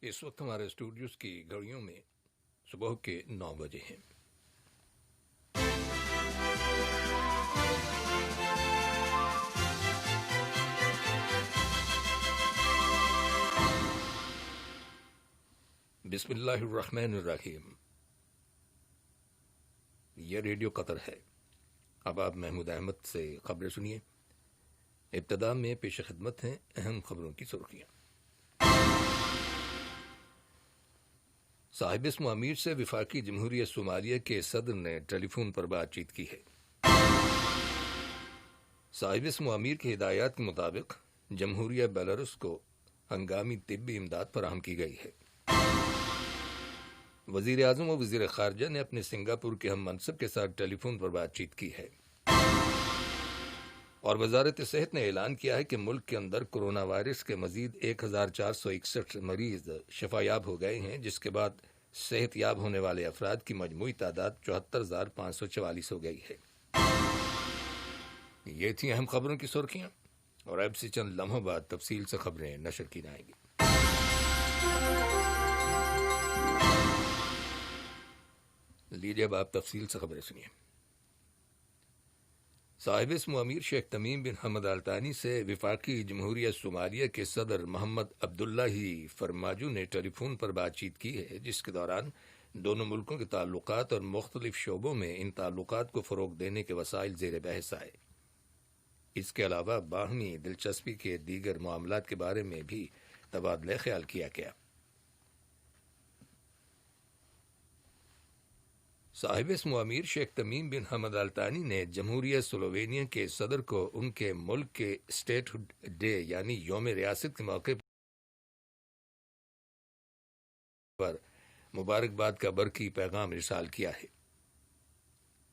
اس وقت ہمارے اسٹوڈیوز کی گھڑیوں میں صبح کے 9 بجے ہیں۔ بسم اللہ الرحمن الرحیم۔ یہ ریڈیو قطر ہے۔ اب آپ محمود احمد سے خبریں سنیے۔ ابتدا میں پیش خدمت ہیں اہم خبروں کی سرخیاں۔ صاحب اسم امیر سے وفاقی جمہوریہ صومالیہ کے صدر نے ٹیلی فون پر بات چیت کی ہے۔ صاحب اسم امیر کی ہدایات کے مطابق جمہوریہ بیلاروس کو ہنگامی طبی امداد فراہم کی گئی ہے۔ وزیر اعظم و وزیر خارجہ نے اپنے سنگاپور کے ہم منصب کے ساتھ ٹیلی فون پر بات چیت کی ہے۔ اور وزارت صحت نے اعلان کیا ہے کہ ملک کے اندر کورونا وائرس کے مزید 1461 مریض شفا یاب ہو گئے ہیں، جس کے بعد صحت یاب ہونے والے افراد کی مجموعی تعداد 74,544 ہو گئی ہے۔ یہ تھیں اہم خبروں کی سرخیاں، اور اب سے چند لمحوں بعد تفصیل سے خبریں نشر کی جائیں گی۔ لیجیے اب آپ تفصیل سے خبریں سنیے۔ صاحب اسم امیر شیخ تمیم بن حمد آل ثانی سے وفاقی جمہوریہ صومالیہ کے صدر محمد عبداللہ فرماجو نے ٹیلی فون پر بات چیت کی ہے، جس کے دوران دونوں ملکوں کے تعلقات اور مختلف شعبوں میں ان تعلقات کو فروغ دینے کے وسائل زیر بحث آئے۔ اس کے علاوہ باہمی دلچسپی کے دیگر معاملات کے بارے میں بھی تبادلہ خیال کیا گیا۔ صاحب اسم امیر شیخ تمیم بن حمد آل ثانی نے جمہوریہ سلووینیا کے صدر کو ان کے ملک کے اسٹیٹ ہوڈ ڈے یعنی یوم ریاست کے موقع پر مبارکباد کا برقی پیغام ارسال کیا ہے۔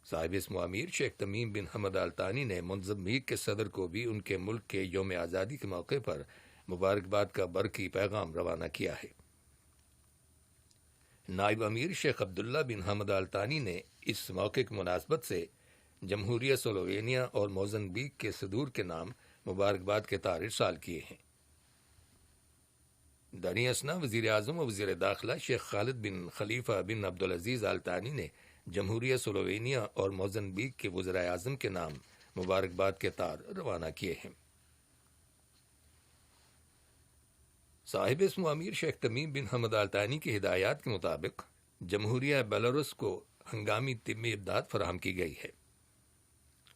صاحب اسم امیر شیخ تمیم بن حمد آل ثانی نے موزمبیق کے صدر کو بھی ان کے ملک کے یوم آزادی کے موقع پر مبارکباد کا برقی پیغام روانہ کیا ہے۔ نائب امیر شیخ عبداللہ بن حمد آل ثانی نے اس موقع کی مناسبت سے جمہوریہ سلووینیا اور موزمبیق کے صدور کے نام مبارکباد کے تار ارسال کیے ہیں۔ دریں اثنا وزیر اعظم و وزیر داخلہ شیخ خالد بن خلیفہ بن عبدالعزیز آل ثانی نے جمہوریہ سلووینیا اور موزمبیق کے وزراء اعظم کے نام مبارکباد کے تار روانہ کیے ہیں۔ صاحب اسم امیر شیخ تمیم بن حمد آل ثانی کی ہدایات کے مطابق جمہوریہ بیلاروس کو ہنگامی طبی امداد فراہم کی گئی ہے۔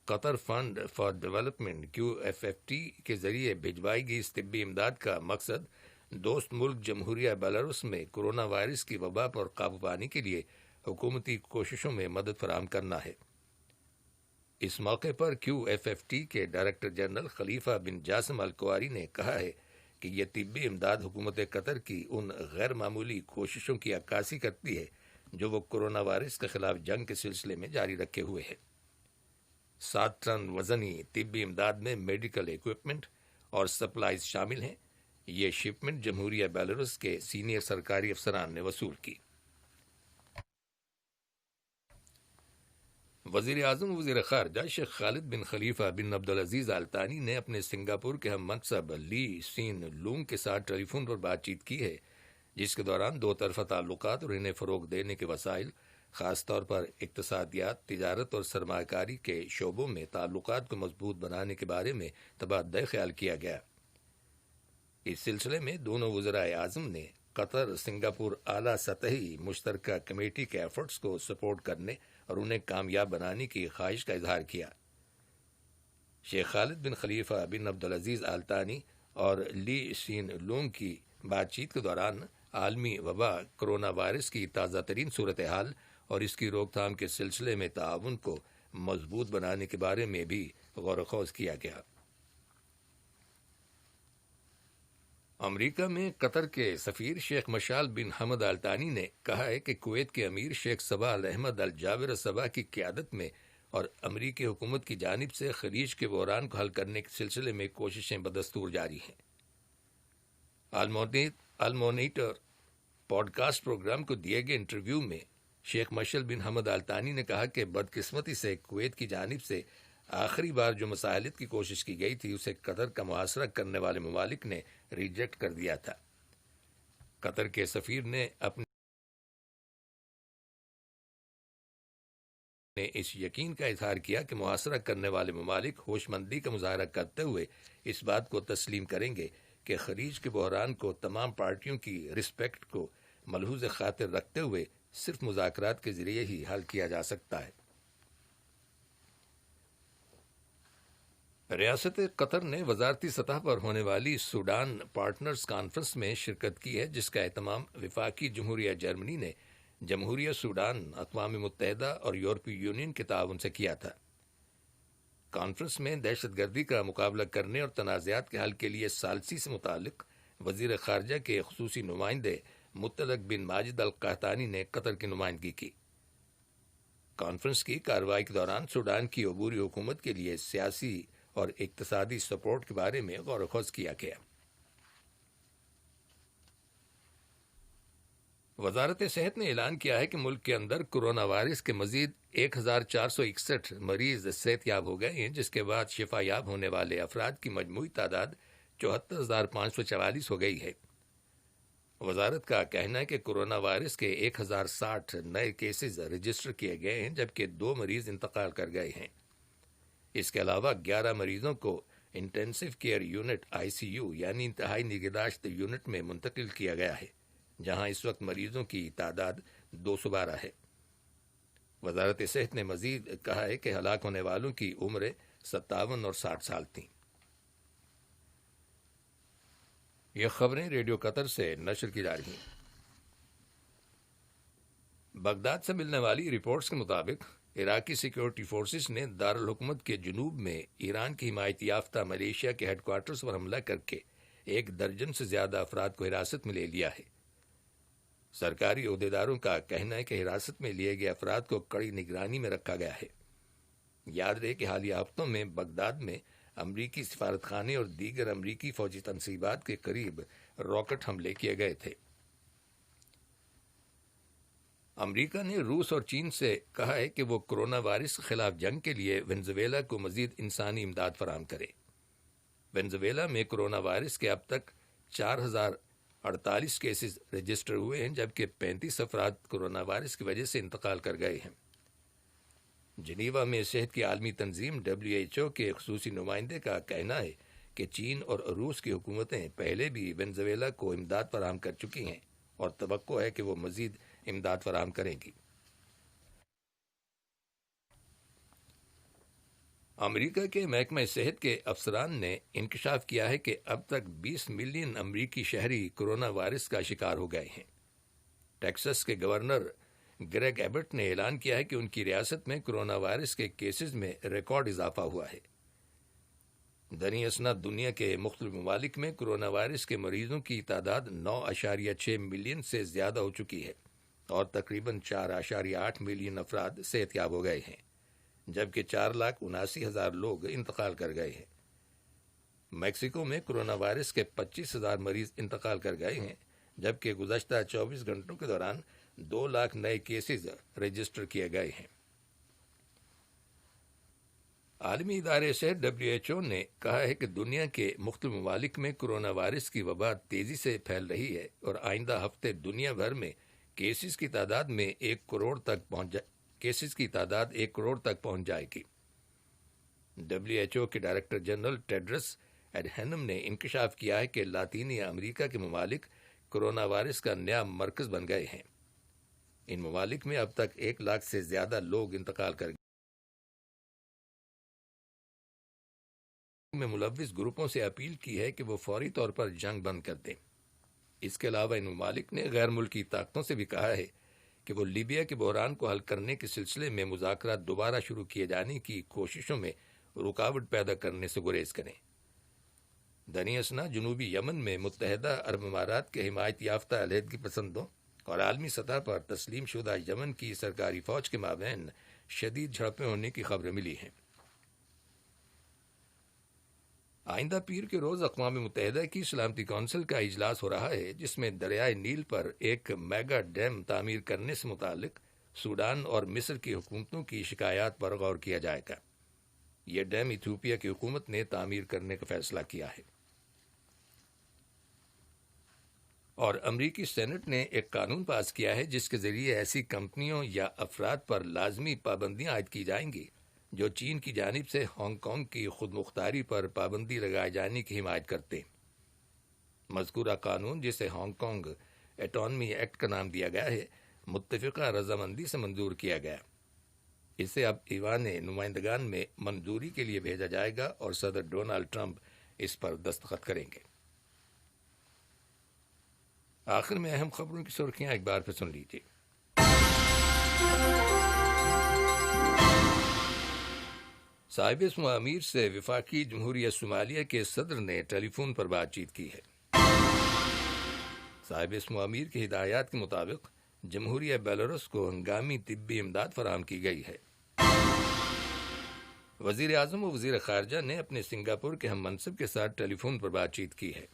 قطر فنڈ فار ڈیولپمنٹ QFFT کے ذریعے بھجوائی گئی اس طبی امداد کا مقصد دوست ملک جمہوریہ بیلاروس میں کورونا وائرس کی وبا پر قابو پانے کے لیے حکومتی کوششوں میں مدد فراہم کرنا ہے۔ اس موقع پر QFFT کے ڈائریکٹر جنرل خلیفہ بن جاسم الکواری نے کہا ہے کہ یہ طبی امداد حکومت قطر کی ان غیر معمولی کوششوں کی عکاسی کرتی ہے جو وہ کورونا وائرس کے خلاف جنگ کے سلسلے میں جاری رکھے ہوئے ہے۔ 7 ٹن وزنی طبی امداد میں میڈیکل ایکوپمنٹ اور سپلائز شامل ہیں۔ یہ شپمنٹ جمہوریہ بیلاروس کے سینئر سرکاری افسران نے وصول کی۔ وزیر اعظم و وزیر خارجہ شیخ خالد بن خلیفہ بن عبدالعزیز آل ثانی نے اپنے سنگاپور کے ہم منصب لی سین لونگ کے ساتھ ٹیلی فون پر بات چیت کی ہے، جس کے دوران دو طرفہ تعلقات اور انہیں فروغ دینے کے وسائل، خاص طور پر اقتصادیات، تجارت اور سرمایہ کاری کے شعبوں میں تعلقات کو مضبوط بنانے کے بارے میں تبادلہ خیال کیا گیا۔ اس سلسلے میں دونوں وزرائے اعظم نے قطر سنگاپور اعلیٰ سطحی مشترکہ کمیٹی کے ایفرٹس کو سپورٹ کرنے اور انہیں کامیاب بنانے کی خواہش کا اظہار کیا۔ شیخ خالد بن خلیفہ بن عبدالعزیز آل ثانی اور لی سین لونگ کی بات چیت کے دوران عالمی وبا کرونا وائرس کی تازہ ترین صورتحال اور اس کی روک تھام کے سلسلے میں تعاون کو مضبوط بنانے کے بارے میں بھی غور و خوض کیا گیا۔ امریکہ میں قطر کے سفیر شیخ مشال بن حمد آل ثانی نے کہا ہے کہ کویت کے امیر شیخ صباح احمد الجابر صباح کی قیادت میں اور امریکی حکومت کی جانب سے خلیج کے بحران کو حل کرنے کے سلسلے میں کوششیں بدستور جاری ہیں۔ المونیٹر پوڈ کاسٹ پروگرام کو دیے گئے انٹرویو میں شیخ مشل بن حمد آل ثانی نے کہا کہ بدقسمتی سے کویت کی جانب سے آخری بار جو مساحلت کی کوشش کی گئی تھی اسے قطر کا محاصرہ کرنے والے ممالک نے ریجیکٹ کر دیا تھا۔ قطر کے سفیر نے اپنے اس یقین کا اظہار کیا کہ محاصرہ کرنے والے ممالک ہوش مندی کا مظاہرہ کرتے ہوئے اس بات کو تسلیم کریں گے کہ خلیج کے بحران کو تمام پارٹیوں کی رسپیکٹ کو ملحوظ خاطر رکھتے ہوئے صرف مذاکرات کے ذریعے ہی حل کیا جا سکتا ہے۔ ریاست قطر نے وزارتی سطح پر ہونے والی سوڈان پارٹنرز کانفرنس میں شرکت کی ہے، جس کا اہتمام وفاقی جمہوریہ جرمنی نے جمہوریہ سوڈان، اقوام متحدہ اور یورپی یونین کے تعاون سے کیا تھا۔ کانفرنس میں دہشت گردی کا مقابلہ کرنے اور تنازعات کے حل کے لیے ثالثی سے متعلق وزیر خارجہ کے خصوصی نمائندے مطلق بن ماجد القحطانی نے قطر کی نمائندگی کی۔ کانفرنس کی کارروائی کے دوران سوڈان کی عبوری حکومت کے لیے سیاسی اور اقتصادی سپورٹ کے بارے میں غور و خوض کیا گیا۔ وزارت صحت نے اعلان کیا ہے کہ ملک کے اندر کرونا وائرس کے مزید 1461 مریض صحت یاب ہو گئے ہیں، جس کے بعد شفا یاب ہونے والے افراد کی مجموعی تعداد 74,544 ہو گئی ہے۔ وزارت کا کہنا ہے کہ کرونا وائرس کے 1060 نئے کیسز رجسٹر کیے گئے ہیں، جبکہ 2 مریض انتقال کر گئے ہیں۔ اس کے علاوہ 11 مریضوں کو انٹینسو کیئر یونٹ ICU یعنی انتہائی نگہداشت یونٹ میں منتقل کیا گیا ہے، جہاں اس وقت مریضوں کی تعداد 212 ہے۔ وزارت صحت نے مزید کہا ہے کہ ہلاک ہونے والوں کی عمریں 57 اور 60 سال تھیں۔ یہ خبریں ریڈیو قطر سے نشر کی جا رہی ہیں۔ بغداد سے ملنے والی رپورٹس کے مطابق عراقی سیکیورٹی فورسز نے دارالحکومت کے جنوب میں ایران کی حمایت یافتہ ملیشیا کے ہیڈ کوارٹرز پر حملہ کر کے 1 درجن سے زیادہ افراد کو حراست میں لے لیا ہے۔ سرکاری عہدیداروں کا کہنا ہے کہ حراست میں لیے گئے افراد کو کڑی نگرانی میں رکھا گیا ہے۔ یاد رہے کہ حالیہ ہفتوں میں بغداد میں امریکی سفارت خانے اور دیگر امریکی فوجی تنصیبات کے قریب راکٹ حملے کیے گئے تھے۔ امریکہ نے روس اور چین سے کہا ہے کہ وہ کرونا وائرس کے خلاف جنگ کے لیے وینزویلا کو مزید انسانی امداد فراہم کرے۔ وینزویلا میں کرونا وائرس کے اب تک 4048 کیسز رجسٹر ہوئے ہیں، جبکہ 35 افراد کرونا وائرس کی وجہ سے انتقال کر گئے ہیں۔ جنیوا میں صحت کی عالمی تنظیم WHO کے خصوصی نمائندے کا کہنا ہے کہ چین اور روس کی حکومتیں پہلے بھی وینزویلا کو امداد فراہم کر چکی ہیں اور توقع ہے کہ وہ مزید امداد فراہم کریں گی۔ امریکہ کے محکمہ صحت کے افسران نے انکشاف کیا ہے کہ اب تک 20 ملین امریکی شہری کرونا وائرس کا شکار ہو گئے ہیں۔ ٹیکساس کے گورنر گریگ ایبٹ نے اعلان کیا ہے کہ ان کی ریاست میں کرونا وائرس کے کیسز میں ریکارڈ اضافہ ہوا ہے۔ دنیا اسناد دنیا کے مختلف ممالک میں کرونا وائرس کے مریضوں کی تعداد 9.6 ملین سے زیادہ ہو چکی ہے اور تقریباً 4.8 ملین افراد صحت یاب ہو گئے ہیں، جبکہ 4,79,000 لوگ انتقال کر گئے ہیں۔ میکسیکو میں کرونا وائرس کے 25,000 مریض انتقال کر گئے ہیں، جبکہ گزشتہ 24 گھنٹوں کے دوران 2 لاکھ نئے کیسز رجسٹر کیے گئے ہیں۔ عالمی ادارے صحت WHO نے کہا ہے کہ دنیا کے مختلف ممالک میں کرونا وائرس کی وبا تیزی سے پھیل رہی ہے اور آئندہ ہفتے دنیا بھر میں کیسز کی تعداد 1 کروڑ تک پہنچ جائے گی۔ WHO کے ڈائریکٹر جنرل ٹیڈرس ایڈہینم نے انکشاف کیا ہے کہ لاطینی امریکہ کے ممالک کرونا وائرس کا نیا مرکز بن گئے ہیں۔ ان ممالک میں اب تک 1 لاکھ سے زیادہ لوگ انتقال کر گئے میں ملوث گروپوں سے اپیل کی ہے کہ وہ فوری طور پر جنگ بند کر دیں۔ اس کے علاوہ ان ممالک نے غیر ملکی طاقتوں سے بھی کہا ہے کہ وہ لیبیا کے بحران کو حل کرنے کے سلسلے میں مذاکرات دوبارہ شروع کیے جانے کی کوششوں میں رکاوٹ پیدا کرنے سے گریز کریں۔ دنیا اسنا جنوبی یمن میں متحدہ عرب امارات کے حمایت یافتہ علیحدگی پسندوں اور عالمی سطح پر تسلیم شدہ یمن کی سرکاری فوج کے مابین شدید جھڑپیں ہونے کی خبریں ملی ہیں۔ آئندہ پیر کے روز اقوام متحدہ کی سلامتی کونسل کا اجلاس ہو رہا ہے، جس میں دریائے نیل پر ایک میگا ڈیم تعمیر کرنے سے متعلق سوڈان اور مصر کی حکومتوں کی شکایات پر غور کیا جائے گا۔ یہ ڈیم ایتھوپیا کی حکومت نے تعمیر کرنے کا فیصلہ کیا ہے۔ اور امریکی سینٹ نے ایک قانون پاس کیا ہے جس کے ذریعے ایسی کمپنیوں یا افراد پر لازمی پابندیاں عائد کی جائیں گی جو چین کی جانب سے ہانگ کانگ کی خود مختاری پر پابندی لگائے جانے کی حمایت کرتے ہیں۔ مذکورہ قانون، جسے ہانگ کانگ اٹانومی ایکٹ کا نام دیا گیا ہے، متفقہ رضامندی سے منظور کیا گیا۔ اسے اب ایوان نمائندگان میں منظوری کے لیے بھیجا جائے گا اور صدر ڈونلڈ ٹرمپ اس پر دستخط کریں گے۔ آخر میں اہم خبروں کی سرخیاں ایک بار پھر سن لیجیے۔ صاحب اسم امیر سے وفاقی جمہوریہ صومالیہ کے صدر نے ٹیلی فون پر بات چیت کی ہے۔ صاحب اسم امیر کی ہدایات کے مطابق جمہوریہ بیلاروس کو ہنگامی طبی امداد فراہم کی گئی ہے۔ وزیر اعظم و وزیر خارجہ نے اپنے سنگاپور کے ہم منصب کے ساتھ ٹیلی فون پر بات چیت کی ہے،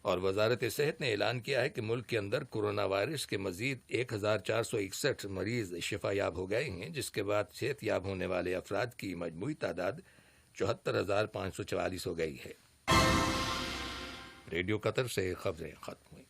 اور وزارت صحت نے اعلان کیا ہے کہ ملک کے اندر کورونا وائرس کے مزید 1461 مریض شفا یاب ہو گئے ہیں، جس کے بعد صحت یاب ہونے والے افراد کی مجموعی تعداد 74,544 ہو گئی ہے۔ ریڈیو قطر سے خبریں ختم ہوئی۔